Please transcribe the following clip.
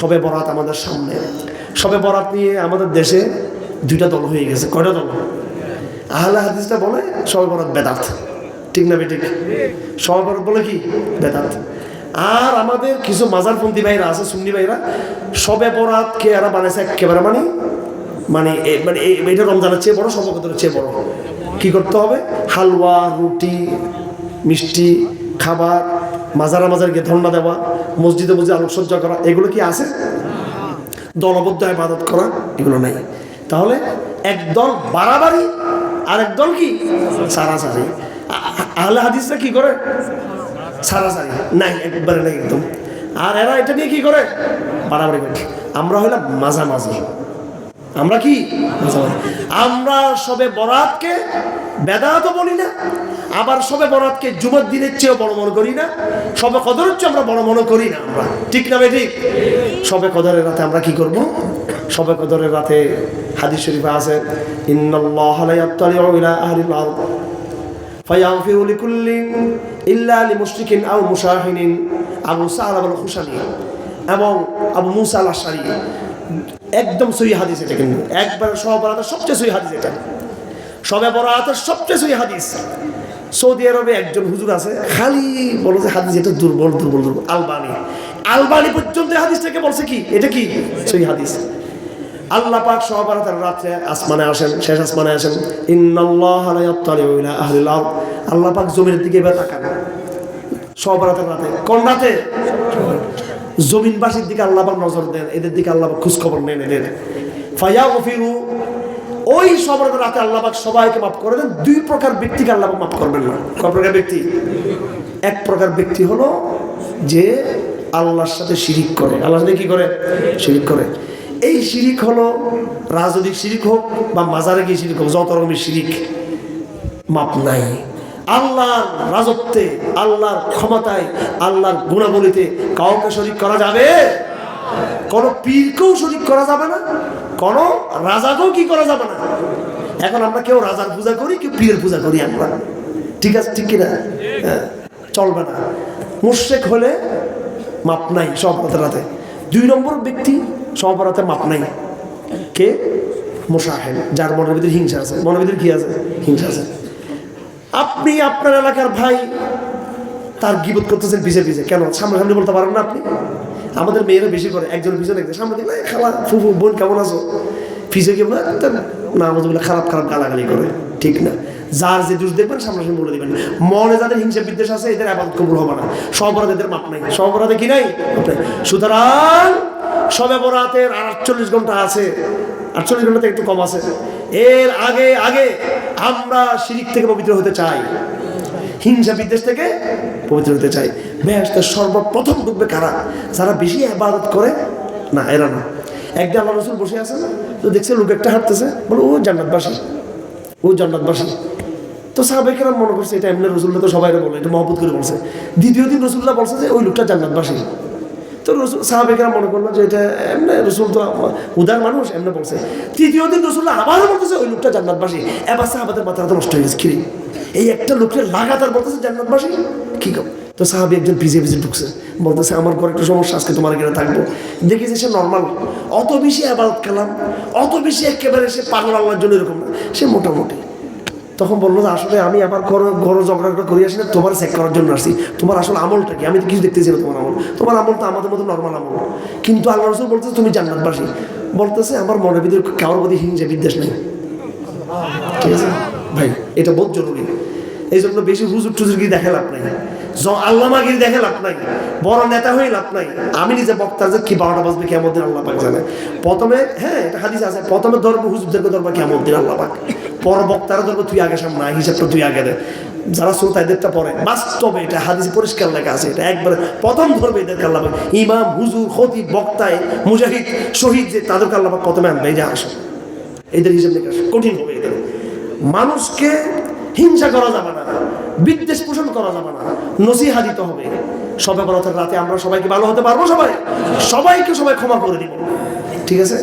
শবে বরাত আমাদের সামনে। শবে বরাত নিয়ে আমাদের দেশে দুইটা দল হয়ে গেছে। কয়টা দল? আহলে হাদিসটা বলে শবে বরাত বেদাত, ঠিক না বেঠিক? শবে বরাত বলে কি? বেদাত। আর আমাদের কিছু মাজারপন্থী ভাইরা আছে, সুন্নি ভাইরা, শবে বরাতকে এরা বানাইছে একেবারে মানে এটা রমজানের চেয়ে বড়, শবে কদরের চেয়ে বড়। কি করতে হবে? হালুয়া, রুটি, মিষ্টি খাবার, মাজার গিয়ে ধর্ণা দেওয়া, মসজিদে আলোকসজ্জা করা, এগুলো কি আছে? দলবদ্ধ ইবাদত করা, এগুলো নাই। তাহলে একদল বাড়াবাড়ি আর একদল কি সারাসারি। আহলে হাদিসরা কি করে? সারাসারি নাই, একবারে নাই একদম। আর এরা এটা নিয়ে কি করে? বাড়াবাড়ি করে। আমরা হইলাম মাঝামাঝি। আমরা কি মাঝামাঝি? আমরা শবে বরাতকে বেদাতও বলি না, আবার শবে বরাতকে জুমার দিনের চেয়েও বড় মনে করি না, শবে কদরের চেয়ে আমরা বড় মনে করি না। আমরা ঠিক না ভাই? ঠিক। শবে কদরের রাতে আমরা কি করব? শবে কদরের রাতে হাদিস শরীফে আছে, ইন্নাল্লাহা লা ইয়াত্তালিউ ইলা আহলিল আরদ ফায়াগফিরু লিকুল্লিন ইল্লা লিমুশরিকিন আও মুশাহিনিন। আবু সা'লাবা আল-খুশানি এবং আবু মুসা আল-আশআরী, একদম সহিহ হাদিস এটা, কিন্তু একবার শবে বরাতের সবচেয়ে সহিহ হাদিস এটা, শবে বরাতের সবচেয়ে সহিহ হাদিস। সৌদি আরবে একজন হুজুর আছে, খালি বলো যে হাদিস এটা দুর্বল দুর্বল দুর্বল। আলবানি পর্যন্ত হাদিসটাকে বলছে কি এটা কি সহিহ হাদিস। আল্লাহ পাক শবে বরাতের রাতে আসমানে আসেন, শেষ আসমানে আসেন, ইন্নাল্লাহা লা ইয়াত্তালিউ ইলা আহলিল আরদ। আল্লাহ পাক জমিনের দিকে এবার তাকান শবে বরাতের রাতে। কোন রাতে? জমিনবাসীর দিকে আল্লাহ পাক নজর দেন, এদের দিকে আল্লাহ পাক খোঁজ খবর নেন এদের। ফায়াগফিরু, ওই শবে বরাতের রাতে আল্লাহ পাক সবাইকে মাফ করে দেন। দুই প্রকার ব্যক্তিকে আল্লাহ পাক মাফ করবেন না। কয় প্রকার ব্যক্তি? এক প্রকার ব্যক্তি হলো যে আল্লাহর সাথে শিরিক করে। আল্লাহর সাথে কি করে? শিরিক করে। এই শিরিক হলো রাজনৈতিক শিরিক হোক বা মাজারে গিয়ে শিরিক হোক, যত রকমের শিরিক, মাপ নাই। আল্লাহর রাজত্বে, আল্লাহর ক্ষমতায়, আল্লাহর গুণাবলীতে কাউকে শরীক করা যাবে? কোন পীরকেও শরীক করা যাবে না, কোন রাজাকেও কি করা যাবে না। এখন আমরা কেউ রাজার পূজা করি, কেউ পীরের পূজা করি আমরা, ঠিক আছে? ঠিক কিনা? চলবে না। মুশরিক হলে মাপ নাই শবে বরাতের রাতে। দুই নম্বর ব্যক্তি শবে বরাতে মাপ নাই কে? মুশাহিন, যার মনের ভিতরে হিংসা আছে। মনের ভিতরে কি আছে? হিংসা আছে। আপনি আপনার এলাকার ভাই তার গীবত করতেছেন পিছে পিছে, কেন? সামনে বলতে পারেন না আপনি? আমাদের মেয়েরা বেশি করে, একজন পিছনে দেখতে, সামনে দেখলে খালা ফুফু বোন কেমন আছো, পিছে কেমন না, আমাদের খারাপ গালাগালি করে, ঠিক না? যার যে দোষ দেখবেন সামনাসামনি বলে দিবেন। মনে যাদের হিংসা বিদ্বেষ আছে, এদের ইবাদত কবুল হবে না। শবে বরাতে এদের মাপ নাই। শবে বরাতে কি নাই? সুতরাং শবে বরাতের 48 ঘন্টা আছে, 48 ঘন্টাতে একটু কম আছে। এর আগে আমরা শিরিক থেকে পবিত্র হতে চাই, হিংসা বিদ্বেষ থেকে পবিত্র হতে চাই। বেহেশতে সর্বপ্রথম ঢুকবে কারা? যারা বেশি ইবাদত করে না, এরা না। একদিন আল্লাহ রাসূল বসে আছেন, তো দেখছে লোক একটা হাঁটতেছে, বলে ও জান্নাতবাসী, ও জান্নাতবাসী। তো সাহাবায়ে কেরাম মনে করছে এটা এমনি রাসূলুল্লাহ তো সবাই বলে, এটা মহব্বত করে বলছে। দ্বিতীয় দিন রাসূলুল্লাহ বলছে যে ওই লোকটা জান্নাতবাসী। তো সাহাবায়ে কেরাম মনে করলো যে এটা এমনি, রাসূল তো উদার মানুষ, এমনি বলছে। তৃতীয় দিন রাসূলুল্লাহ আবারও বলতেছে ওই লোকটা জান্নাতবাসী। এবার সাহাবাদের মাথাটা নষ্ট হয়ে গেছে, কি এই একটা লোকের লাগাতার বলতেছে জান্নাতবাসী, কি কম? তো সাহাবী একজন ভিজে ঢুকছে, বলতেছে আমার ঘরে একটু সমস্যা, আজকে তোমার এখানে থাকবো। দেখেছে সে নর্মাল, অত বেশি ইবাদত কালাম, অত বেশি একেবারে সে পাগল আল্লাহর জন্য এরকম না, সে মোটামুটি। তখন বললো যে আসলে আমি আবার ঘর ঝগড়া করি আসি না, তোমার চেক করার জন্য আসছি। তোমার আসলে আমলটা কি? আমি তো কিছু দেখতেছি না তোমার আমল তো আমাদের মতো নর্মাল আমল। কিন্তু আল্লাহ রাসূল বলতেছে তুমি জান্নাতবাসী। বলতেছে আমার মনের ভিতরে কারোর প্রতি হিংসা বিদ্বেষ নেই, ঠিক আছে ভাই? এটা বহুত জরুরি। এই জন্য বেশি হুজুর টুজুরগিরি দেখে লাভ নাই, আল্লামাগিরি দেখে লাভ নাই, বড় নেতা হয়ে লাভ নাই। আমি নিজে বক্তার যে কি 12টা বাজবে কিয়ামত দিন আল্লাহ পাক জানে। প্রথমে এটা হাদিস আছে, প্রথমে ধরবো হুজুরদেরকে ধরবো কিয়ামত দিন আল্লাহ পাক, পর বক্তারা ধরবো তুই আগে সামনে, হিসাবটা তুই আগে দে। যারা শ্রোতাদেরটা পড়ে, বাস্তবে এটা হাদিসে পরিষ্কার লেখা আছে, এটা একবারে প্রথম ধরবে এদেরকে আল্লাহ পাক। ইমাম, হুজুর, খতিব, বক্তায়, মুজাহিদ, শহীদ, যে তাদেরকে আল্লাহ পাক প্রথমে আনবে, এই যে আসো, এদের হিসাব নিকাশ কঠিন হবে। এদের মানুষকে হিংসা করা যাবে না, বিদ্বেষ পোষণ করা যাবে না, নসিহত দিতে হবে। শবে বরাতের রাতে আমরা সবাইকে ভালো হতে পারবো, সবাইকে সবাই ক্ষমা করে দিব, ঠিক আছে?